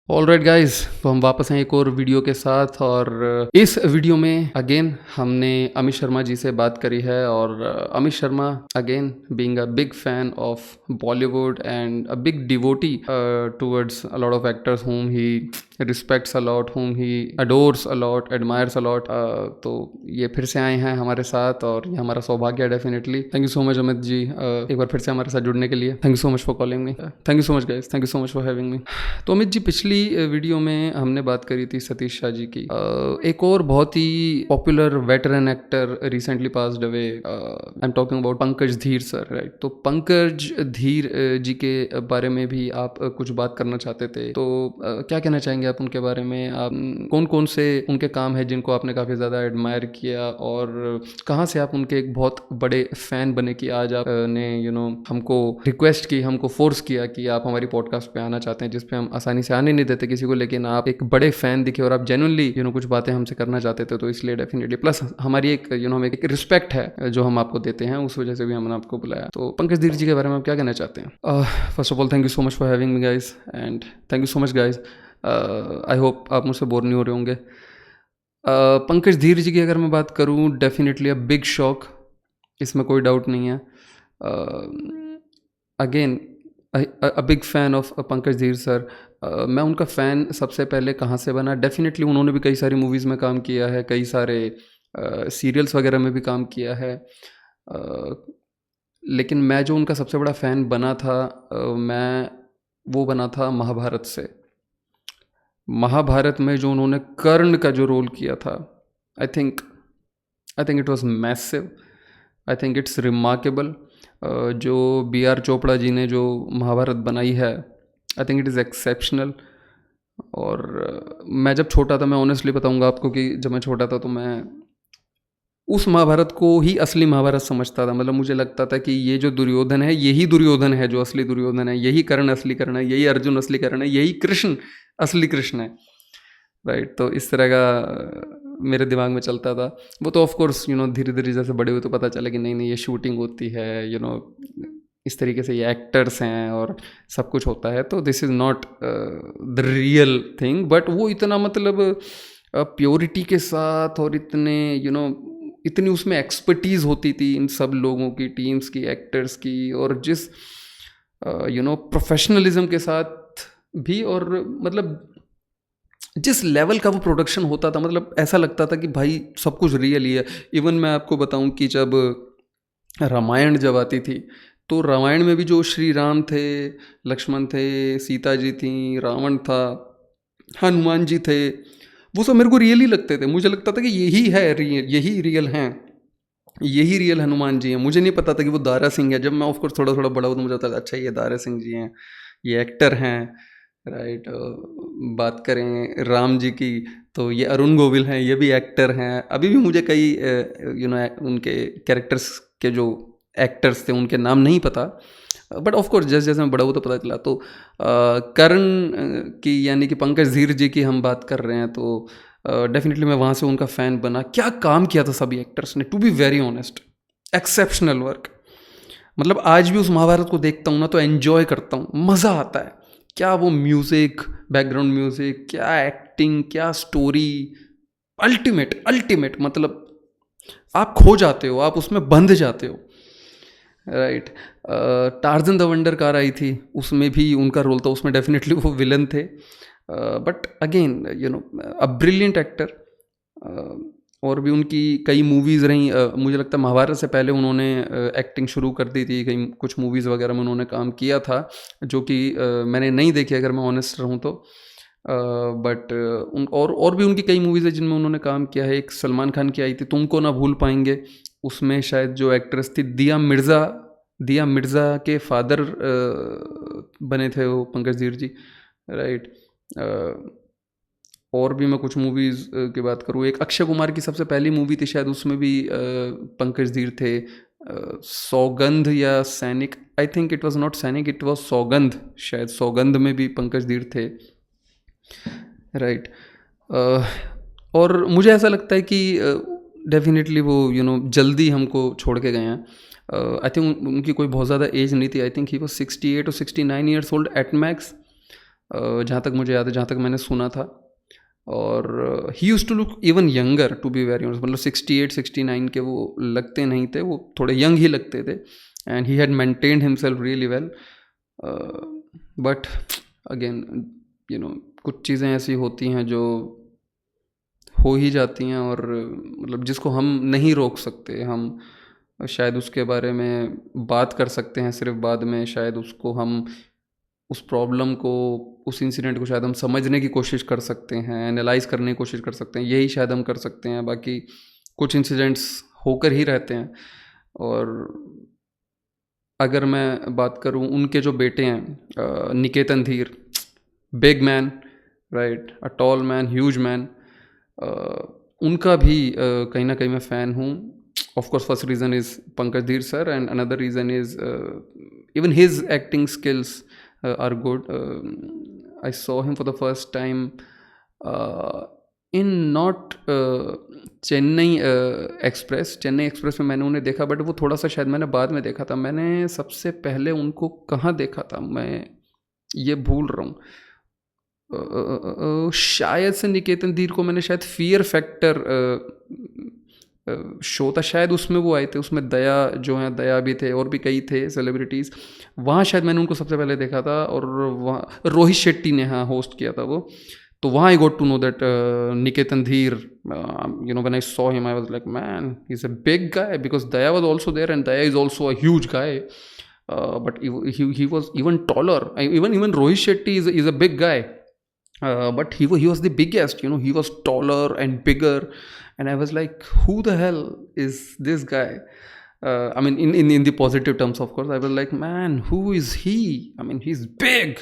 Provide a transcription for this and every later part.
Alright guys, तो हम वापस हैं एक और वीडियो के साथ। और इस वीडियो में अगेन हमने अमित शर्मा जी से बात करी है। और Amit Sharma again being a big fan of Bollywood and a big devotee towards a lot of actors whom he respects a lot, whom he adores a lot, admires a lot। तो ये फिर से आए हैं हमारे साथ और ये हमारा सौभाग्य है definitely. Thank you so much Amit ji, एक बार फिर से हमारे साथ जुड़ने के लिए। Thank you so much for calling me. Thank you so much guys, thank you so much for having me. तो अमित जी, पिछली वीडियो में हमने बात करी थी सतीश शाह जी की। एक और बहुत ही popular veteran actor recently passed away, I am talking about Pankaj Dheer sir, right. तो पंकज धीर जी के बारे में भी आप कुछ बात करना चाहते थे, तो क्या कहना चाहेंगे आप उनके बारे में? आप कौन कौन से उनके काम है जिनको आपने काफ़ी ज़्यादा एडमायर किया, और कहाँ से आप उनके एक बहुत बड़े फ़ैन बने कि आज आपने हमको रिक्वेस्ट की, हमको फोर्स किया कि आप हमारी पॉडकास्ट पे आना चाहते हैं, जिस पे हम आसानी से आने नहीं देते किसी को, लेकिन आप एक बड़े फ़ैन दिखे और आप जेन्युइनली कुछ बातें हमसे करना चाहते थे। तो इसलिए डेफिनेटली प्लस हमारी एक हमें एक रिस्पेक्ट है जो हम आपको देते हैं, उस वजह से भी हमने आपको बुलाया। तो पंकज धीर जी के बारे में आप क्या कहना चाहते हैं? First of all thank you so much for having me guys, and thank you so much guys. I hope आप मुझसे बोर नहीं हो रहे होंगे। पंकज धीर जी की अगर मैं बात करूं, डेफिनेटली अ बिग शॉक, इसमें कोई डाउट नहीं है। Again a big fan of Pankaj Dheer sir. मैं उनका फ़ैन सबसे पहले कहाँ से बना? डेफिनेटली उन्होंने भी कई सारी मूवीज़ में काम किया है, कई सारे सीरियल्स वगैरह में भी काम किया है। लेकिन मैं जो उनका सबसे बड़ा फ़ैन बना था, मैं वो बना था महाभारत से। महाभारत में जो उन्होंने कर्ण का जो रोल किया था, I think it was massive, I think it's remarkable. जो B.R. चोपड़ा जी ने जो महाभारत बनाई है, I think it is exceptional. और मैं जब छोटा था, मैं ऑनेस्टली बताऊंगा आपको कि जब मैं छोटा था तो मैं उस महाभारत को ही असली महाभारत समझता था। मतलब मुझे लगता था कि ये जो दुर्योधन है, यही दुर्योधन है जो असली दुर्योधन है, यही कर्ण असली कर्ण है, यही अर्जुन असली कर्ण है, यही कृष्ण असली कृष्ण है, राइट। तो इस तरह का मेरे दिमाग में चलता था। वो तो ऑफ कोर्स धीरे धीरे जैसे बड़े हुए तो पता चला कि नहीं नहीं, ये शूटिंग होती है, इस तरीके से ये एक्टर्स हैं और सब कुछ होता है, तो this is not the real thing. But वो इतना मतलब प्योरिटी के साथ और इतने इतनी उसमें एक्सपर्टीज़ होती थी इन सब लोगों की, टीम्स की, एक्टर्स की, और जिस प्रोफेशनलिज्म के साथ भी, और मतलब जिस लेवल का वो प्रोडक्शन होता था, मतलब ऐसा लगता था कि भाई सब कुछ रियल ही है। इवन मैं आपको बताऊं कि जब रामायण जब आती थी, तो रामायण में भी जो श्री राम थे, लक्ष्मण थे, सीता जी थी, रावण था, हनुमान जी थे, वो सब मेरे को रियल ही लगते थे। मुझे लगता था कि यही है रियल, यही रियल हैं, यही रियल हनुमान जी हैं। मुझे नहीं पता था कि वो दारा सिंह है। जब मैं ऑफकोर्स थोड़ा थोड़ा बड़ा हुआ तो मुझे पता था अच्छा ये दारा सिंह जी हैं, ये एक्टर हैं, राइट। बात करें राम जी की, तो ये अरुण गोविल हैं, ये भी एक्टर हैं। अभी भी मुझे कई उनके कैरेक्टर्स के जो एक्टर्स थे उनके नाम नहीं पता, बट ऑफ कोर्स जैसे जैसे मैं बड़ा हुआ तो पता चला। तो कर्ण की यानी कि पंकज धीर जी की हम बात कर रहे हैं, तो डेफिनेटली मैं वहाँ से उनका फ़ैन बना। क्या काम किया था सभी एक्टर्स ने, to be very honest, exceptional work. मतलब आज भी उस महाभारत को देखता हूँ ना तो एन्जॉय करता हूँ, मज़ा आता है। क्या वो म्यूज़िक, बैकग्राउंड म्यूज़िक, क्या एक्टिंग, क्या स्टोरी, अल्टीमेट अल्टीमेट। मतलब आप खो जाते हो, आप उसमें बंध जाते हो, right. Tarzan the wonder car आई थी, उसमें भी उनका रोल था, उसमें डेफिनेटली वो विलन थे। But again a brilliant actor. और भी उनकी कई मूवीज़ रहीं। मुझे लगता है महाभारत से पहले उन्होंने एक्टिंग शुरू कर दी थी, कई कुछ मूवीज़ वगैरह में उन्होंने काम किया था, जो कि मैंने नहीं देखी अगर मैं ऑनेस्ट रहूँ तो। बट उन और भी उनकी कई मूवीज़ है जिनमें उन्होंने काम किया है। एक सलमान खान की आई थी, तुमको ना भूल पाएंगे, उसमें शायद जो एक्ट्रेस थी दिया मिर्ज़ा के फादर बने थे वो पंकज धीर जी, राइट। और भी मैं कुछ मूवीज़ की बात करूँ, एक अक्षय कुमार की सबसे पहली मूवी थी शायद, उसमें भी पंकज धीर थे। सौगंध या सैनिक, I think it was not सैनिक, इट वाज सौगंध, शायद सौगंध में भी पंकज धीर थे, राइट। और मुझे ऐसा लगता है कि डेफिनेटली वो जल्दी हमको छोड़ के गए हैं। आई थिंक उनकी कोई बहुत ज़्यादा एज नहीं थी। आई थिंक ही वाज 68 और 69 ईयर्स ओल्ड एट मैक्स। जहाँ तक मुझे याद है, जहाँ तक मैंने सुना था। और he use to look even younger to be very honest, मतलब 68-69 के वो लगते नहीं थे, वो थोड़े यंग ही लगते थे। And he had maintained himself really well. But again कुछ चीज़ें ऐसी होती हैं जो हो ही जाती हैं, और मतलब जिसको हम नहीं रोक सकते। हम शायद उसके बारे में बात कर सकते हैं सिर्फ बाद में, शायद उसको हम उस प्रॉब्लम को, उस इंसिडेंट को शायद हम समझने की कोशिश कर सकते हैं, एनालाइज करने की कोशिश कर सकते हैं, यही शायद हम कर सकते हैं। बाकी कुछ इंसिडेंट्स होकर ही रहते हैं। और अगर मैं बात करूं उनके जो बेटे हैं, Niketan Dheer, big man, right, a tall man, huge man, उनका भी कहीं ना कहीं मैं फ़ैन हूँ। Of course first reason is Pankaj Dheer sir, and another reason is even his acting skills are good. I saw him for the first time in not Chennai express. Chennai express में मैंने उन्हें देखा, बट वो थोड़ा सा शायद मैंने बाद में देखा था। मैंने सबसे पहले उनको कहाँ देखा था, मैं ये भूल रहा हूँ। शायद से निकेतन धीर को मैंने शायद फियर फैक्टर शो था, शायद उसमें वो आए थे। उसमें दया जो है, दया भी थे, और भी कई थे सेलिब्रिटीज़। वहाँ शायद मैंने उनको सबसे पहले देखा था। और वहाँ रोहित शेट्टी ने हाँ होस्ट किया था वो। तो वहाँ I got to know that Niketan Dheer, when I saw him I was like man, he is a big guy, because Daya was also there, and Daya is also a huge guy, but he was even taller. Even Rohit Shetty is a big guy, but he was the biggest. He was taller and bigger, and I was like, who the hell is this guy? I mean, in the positive terms, of course. I was like, man, who is he? I mean, he's big,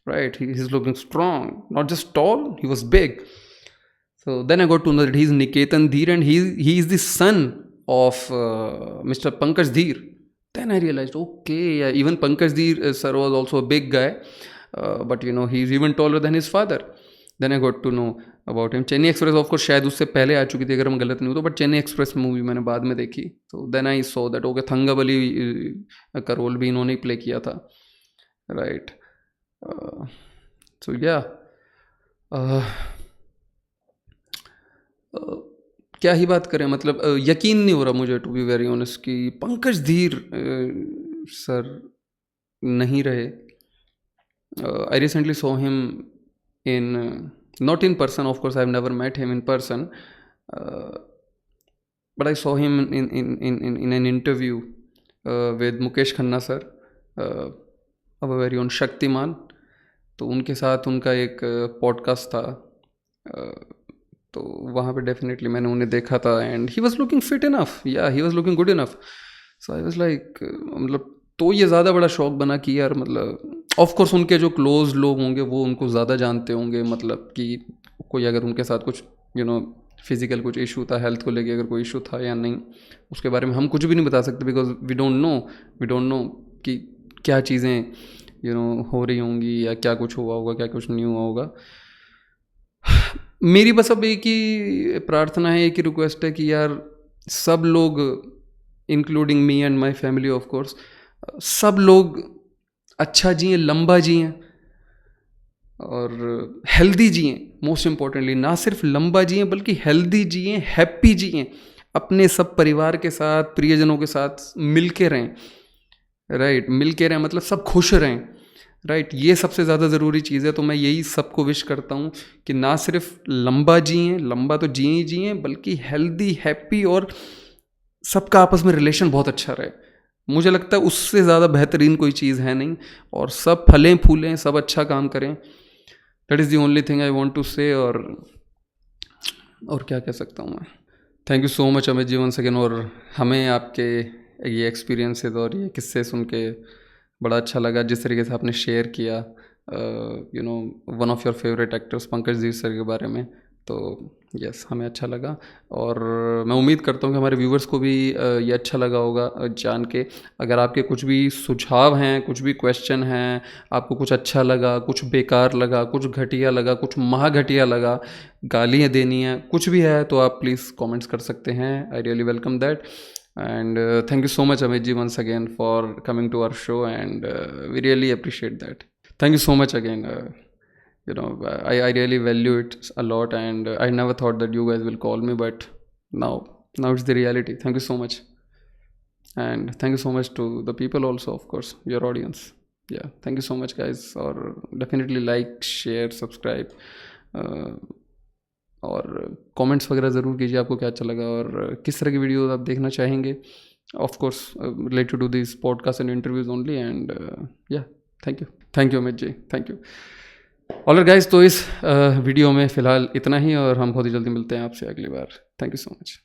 right? He's looking strong, not just tall. He was big. So then I got to know that he's Niketan Dheer, and he is the son of Mr. Pankaj Dheer. Then I realized, okay, yeah, even Pankaj Dheer sir was also a big guy, but he's even taller than his father. Then I got to know about him. Chennai express of course शायद उससे पहले आ चुकी थी, अगर मैं गलत नहीं हूँ तो, बट चेन्नई एक्सप्रेस मूवी मैंने बाद में देखी। तो then I saw that okay, Thangavali का रोल भी इन्होंने प्ले किया था, राइट। सो या क्या ही बात करें, मतलब यकीन नहीं हो रहा मुझे, टू बी वेरी ऑनेस्ट, कि पंकज धीर सर नहीं रहे। I recently saw him in not in person, of course. I've never met him in person, but I saw him in an interview with Mukesh Khanna sir, our very own Shaktiman. तो उनके साथ उनका एक podcast था, तो वहाँ पे definitely मैंने उन्हें देखा था, and he was looking fit enough, या he was looking good enough. So I was like, मतलब तो ये ज़्यादा बड़ा शौक बना कि यार, मतलब ऑफ कोर्स उनके जो क्लोज लोग होंगे वो उनको ज़्यादा जानते होंगे, मतलब कि कोई अगर उनके साथ कुछ फिज़िकल कुछ इशू था, हेल्थ को लेके अगर कोई इशू था या नहीं, उसके बारे में हम कुछ भी नहीं बता सकते, बिकॉज वी डोंट नो कि क्या चीज़ें हो रही होंगी, या क्या कुछ हुआ होगा, क्या कुछ नहीं हुआ होगा। मेरी बस अब एक ही प्रार्थना है, एक ही रिक्वेस्ट है कि यार सब लोग, including me and my family of course, सब लोग अच्छा जिए, लंबा जिए, और हेल्दी जिए। मोस्ट इम्पॉर्टेंटली ना सिर्फ लंबा जिए बल्कि हेल्दी जिए, हैप्पी जिए, अपने सब परिवार के साथ, प्रियजनों के साथ मिल के रहें, राइट, मिल के रहें, मतलब सब खुश रहें, राइट, ये सबसे ज़्यादा ज़रूरी चीज़ है। तो मैं यही सबको विश करता हूँ कि ना सिर्फ लंबा जिए, लंबा तो जिए ही जिए, बल्कि हेल्दी, हैप्पी, और सबका आपस में रिलेशन बहुत अच्छा रहे। मुझे लगता है उससे ज़्यादा बेहतरीन कोई चीज़ है नहीं, और सब फलें फूलें, सब अच्छा काम करें। That is the only thing I want to say. और क्या कह सकता हूँ मैं। Thank you so much Amit ji once again, और हमें आपके ये एक्सपीरियंसेस और ये किस्से सुन के बड़ा अच्छा लगा, जिस तरीके से आपने शेयर किया one of your favourite actors Pankaj Dheer sir के बारे में। तो यस, हमें अच्छा लगा, और मैं उम्मीद करता हूँ कि हमारे व्यूवर्स को भी ये अच्छा लगा होगा जान के। अगर आपके कुछ भी सुझाव हैं, कुछ भी क्वेश्चन हैं, आपको कुछ अच्छा लगा, कुछ बेकार लगा, कुछ घटिया लगा, कुछ महाघटिया लगा, गालियाँ देनी है, कुछ भी है, तो आप प्लीज़ कमेंट्स कर सकते हैं। I really welcome that, and thank you so much Amit ji once again for coming to our show, and we really appreciate that. Thank you so much again. you know, I really value it a lot, and I never thought that you guys will call me, but now it's the reality. Thank you so much, and thank you so much to the people also, of course, your audience. Yeah, thank you so much guys, और definitely like, share, subscribe, और comments वगैरह ज़रूर कीजिए आपको क्या अच्छा लगा और किस तरह की वीडियो आप देखना चाहेंगे, of course related to this podcast and interviews only, and yeah thank you Amit ji, thank you. Alright guys, तो इस वीडियो में फ़िलहाल इतना ही, और हम बहुत ही जल्दी मिलते हैं आपसे अगली बार। Thank you so much.